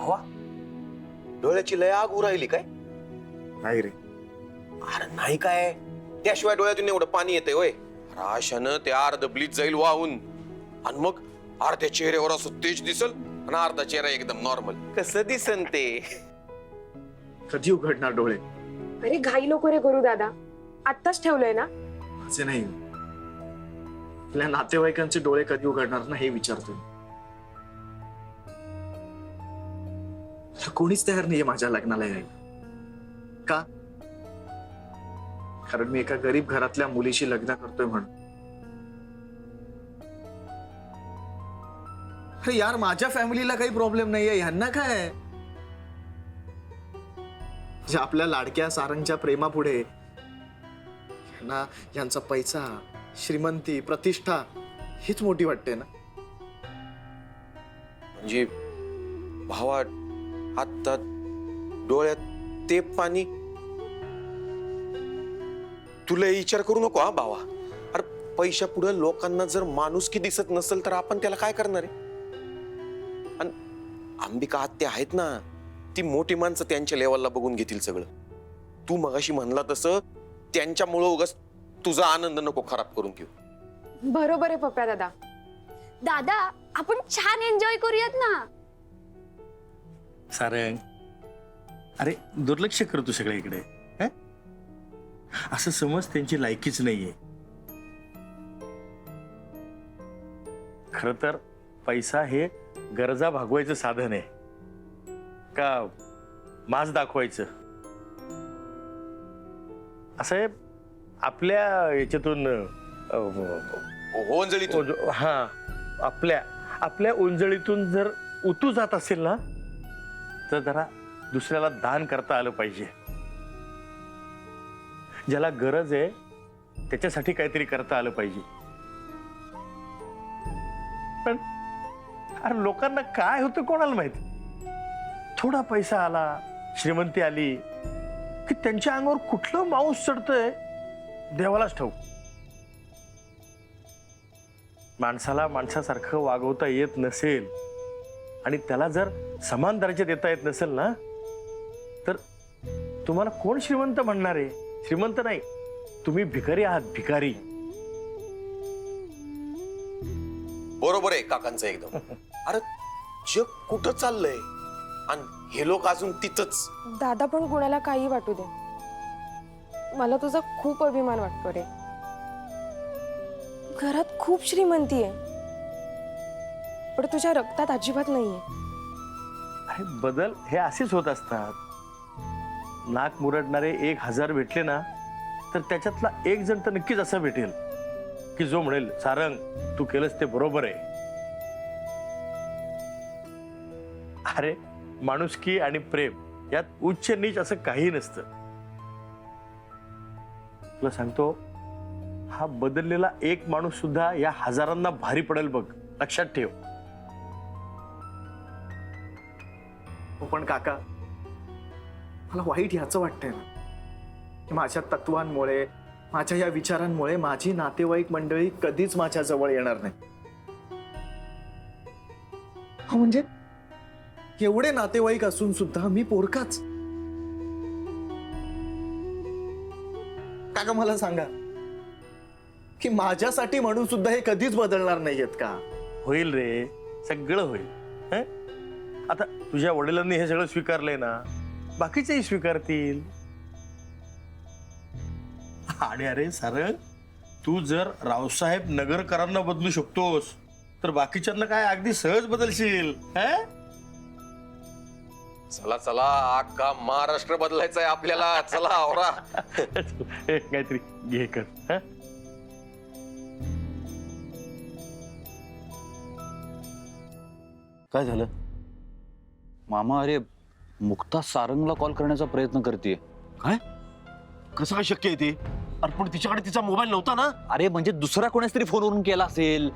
भावा डोळ्याची लय आग उरायली काय? नाही रे. अरे नाही काय, त्याशिवाय डोळ्यातून एवढं पाणी येते होय? अशानं ते अर्ध ब्लीच जाईल वाहून आणि मग अर्ध्या चेहऱ्यावर असं तेज दिसल आणि अर्धा चेहरा एकदम नॉर्मल. कसं दिसन ते? कधी उघडणार डोळे? अरे घाई नको रे करू दादा, आत्ताच ठेवलंय ना. असे नाही, आपल्या नातेवाईकांचे डोळे कधी उघडणार ना हे विचारतोय. कोणीच तयार नाहीये माझ्या लग्नाला यायला. का? कारण मी एका गरीब घरातल्या मुलीशी लग्न करतोय म्हणून. अरे यार, माझ्या फॅमिलीला काही प्रॉब्लेम नाहीये, ह्यांना काय? आपल्या लाडक्या सारंगच्या प्रेमापुढे ह्यांना यांचा पैसा, श्रीमंती, प्रतिष्ठा हीच मोठी वाटते ना. म्हणजे भावा आता डोळ्यात ते पाणी, तुला विचार करू नको हा भावा. अरे पैशा पुढे लोकांना जर माणुसकी दिसत नसेल तर आपण त्याला काय करणार आहे? आणि अंबिका आत्या आहेत ना, ती मोठी माणसं त्यांच्या लेवलला बघून घेतील सगळं. तू मगाशी म्हणला तसं त्यांच्यामुळं उगाच तुझा आनंद नको खराब करून घेऊ. बरोबर आहे पप्पा दादा. दादा आपण छान एन्जॉय करूयात ना. सारंग, अरे दुर्लक्ष करतो सगळ्या इकडे. असं समज त्यांची लायकीच नाहीये. खर तर पैसा हे गरजा भागवायचं साधन आहे का माज दाखवायचं? असं आहे आपल्या याच्यातून ओंजळीतून. हा, आपल्या ओंजळीतून जर उतू जात असेल ना तर जरा दुसऱ्याला दान करता आलं पाहिजे. ज्याला गरज आहे त्याच्यासाठी काहीतरी करता आलं पाहिजे. पण अरे लोकांना काय होतं कोणाला माहिती? थोडा पैसा आला, श्रीमंती आली की त्यांच्या अंगावर कुठलं मांस चढतंय देवालाच ठाऊक. माणसाला माणसासारखं वागवता येत नसेल आणि त्याला जर समान दर्जा देता येत नसेल ना तर तुम्हाला कोण श्रीमंत म्हणणार आहे? श्रीमंत नाही, तुम्ही भिकारी आहात, भिकारी. बरोबर आहे काकांचं एकदम. अरे जग कुठं चाललंय आणि हे लोक अजून तिथंच. दादा पण कोणाला काही वाटू दे, मला तुझा खूप अभिमान वाटतो रे. घरात खूप श्रीमंती आहे पण तुझ्या रक्तात अजिबात नाहीये. अरे बदल हे असेच होत असतात. नाक मुरडणारे 1000 भेटले ना तर त्याच्यातला एक जण तर नक्कीच असं भेटेल की जो म्हणेल सारंग तू केलंस ते बरोबर आहे. अरे माणुसकी आणि प्रेम यात उच्च नीच असं काही नसतं. तुला सांगतो, हा बदललेला एक माणूस सुद्धा या हजारांना भारी पडेल बघ, लक्षात ठेव. पण काका, मला वाईट ह्याचं वाटतंय ना की माझ्या तत्वांमुळे, माझ्या या विचारांमुळे माझी नातेवाईक मंडळी कधीच माझ्या जवळ येणार नाही. म्हणजे एवढे नातेवाईक असून सुद्धा मी पोरकाच. काका मला सांगा की माझ्यासाठी म्हणून सुद्धा हे कधीच बदलणार नाहीयेत का? होईल रे, सगळं होईल. आता तुझ्या वडिलांनी हे सगळं स्वीकारलंय ना, बाकीचेही स्वीकारतील. आणि अरे सारंग, तू जर रावसाहेब नगरकरांना बदलू शकतोस तर बाकीच्यांना काय अगदी सहज बदलशील. चला चला, अख्खा महाराष्ट्र बदलायचा आहे आपल्याला. चला आवरा. काहीतरी घे कर. काय झालं मामा? अरे मुक्ता सारंगला कॉल करण्याचा प्रयत्न करते. काय? कसं काय शक्य आहे ते? अरे पण तिच्याकडे तिचा मोबाईल नव्हता ना. अरे म्हणजे दुसऱ्या कोणाच तरी फोनवरून केला असेल.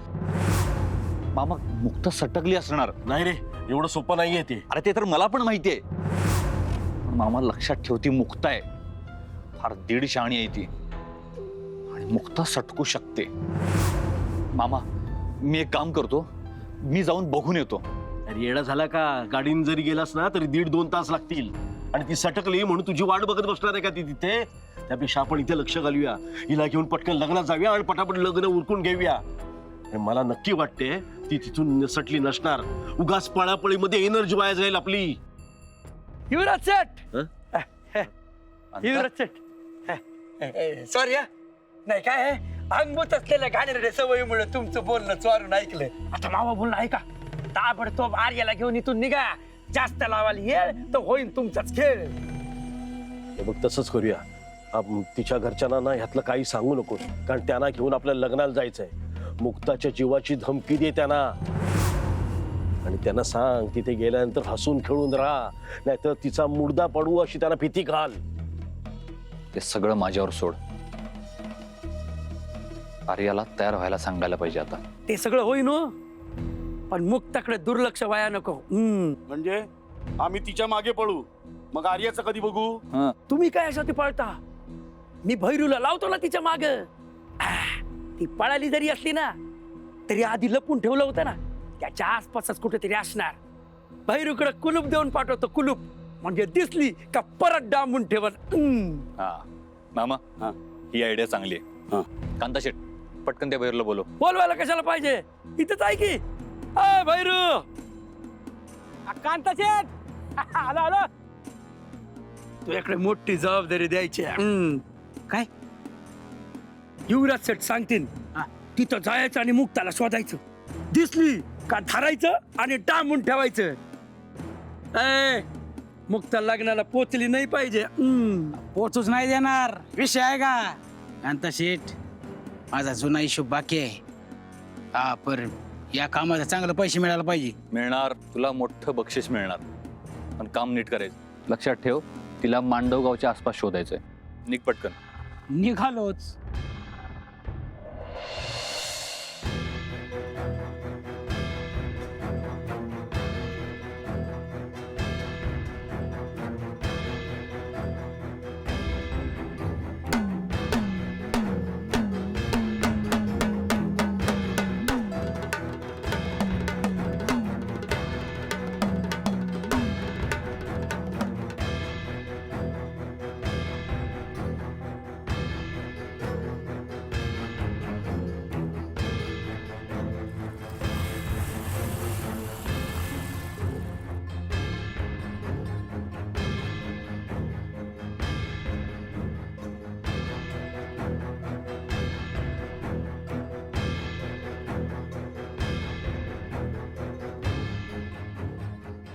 मामा, मुक्ता सटकली असणार. नाही रे, एवढं सोपं नाहीये ते. अरे ते तर मला पण माहितीये, पण मामा लक्षात ठेवती मुक्ता आहे, फार दीड शहाणी आहे ती आणि मुक्ता सटकू शकते. मामा मी एक काम करतो, मी जाऊन बघून येतो अरे येडा झाला का? गाडीने जरी गेलास ना तरी 1.5-2 तास लागतील. आणि ती सटकली म्हणून तुझी वाट बघत बसणार आहे का ती तिथे? त्यापेक्षा आपण इथे लक्ष घालूया, हिला घेऊन पटकन लग्नात जाऊया आणि पटापट लग्न उरकून घेऊया. आणि मला नक्की वाटते ती तिथून निसटली नसणार. उगाच पळापळीमध्ये एनर्जी वाया जाईल आपली. युवराज शेठ, युवराज शेठ, सॉरी नाही काय आहे, अंगभूत असलेल्या घाणेरड्या सवयीमुळे तुमचं बोलणं चोरून ऐकलं. आता मावा बोलणं ऐका, ताबडतोब आर्याला घेऊन इथून निघा. जास्त लावायला येळ तर होईल तुमचाच खेळ. हे बघ तसंच करूया. तिच्या घरच्यांना ना ह्यातलं काही सांगू नको, कारण त्यांना घेऊन आपल्या लग्नाला जायचंय. मुक्ताच्या जीवाची धमकी दे त्यांना आणि त्यांना सांग तिथे गेल्यानंतर हसून खेळून राहा, नाहीतर तिचा मुर्दा पडू अशी त्यांना भीती घाल. ते सगळं माझ्यावर सोड. आर्याला तयार व्हायला सांगायला पाहिजे आता. ते सगळं होईन हो, पण मुक्ताकडे दुर्लक्ष व्हायला नको. म्हणजे आम्ही तिच्या मागे पळू, मग आर्याचं कधी बघू? तुम्ही काय अशा ती पळता? मी भैरूला लावतो ना तिच्या माग. ती पळाली जरी असली ना तरी आधी लपून ठेवलं होतं ना, त्याच्या आसपासच कुठेतरी असणार. भैरूकडे कुलूप देऊन पाठवतो, कुलूप, म्हणजे दिसली का परत डांबून ठेवत. मामा, ही आयडिया चांगली आहे. कांता शेट, पटकन त्या बहिरला बोलो. बोलवायला कशाला पाहिजे? इथंच आहे की. भैरू, कांता शेठ, आलो आलो. तुझ्याकडे मोठी जबाबदारी द्यायची. काय? युवराज शेठ सांगतील तिथं जायचं आणि मुक्ताला शोधायचं. दिसली का धरायचं आणि डांबून ठेवायचं. मुक्ता लग्नाला पोचली नाही पाहिजे. पोचूच नाही देणार. विषय आहे का कांता शेठ? माझा जुना हिशोब बाकी आहे. हा, पर या कामाचा चांगलं पैसे मिळायला पाहिजे. मिळणार, तुला मोठं बक्षीस मिळणार, पण काम नीट करायचं. लक्षात ठेव, तिला मांडवगावच्या आसपास शोधायचंय. निघ पटकन. निघालोच.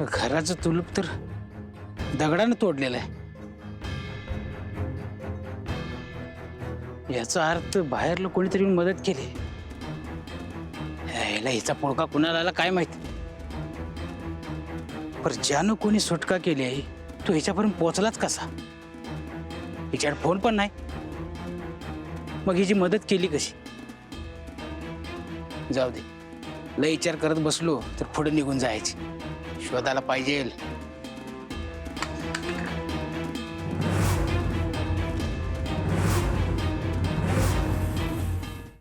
घराचं तुलूप तर दगडानं तोडलेलं आहे. याचा अर्थ बाहेरला कोणीतरी मदत केली. यायला हिचा पोळका कुणाला आला काय माहिती. पर ज्यानं कोणी सुटका केली आहे तो हिच्यापर्यंत पोहोचलाच कसा? हिच्याकडे फोन पण नाही, मग हिची मदत केली कशी? जाऊ दे, लय विचार करत बसलो तर पुढे निघून जायचे. शोधायला पाहिजे.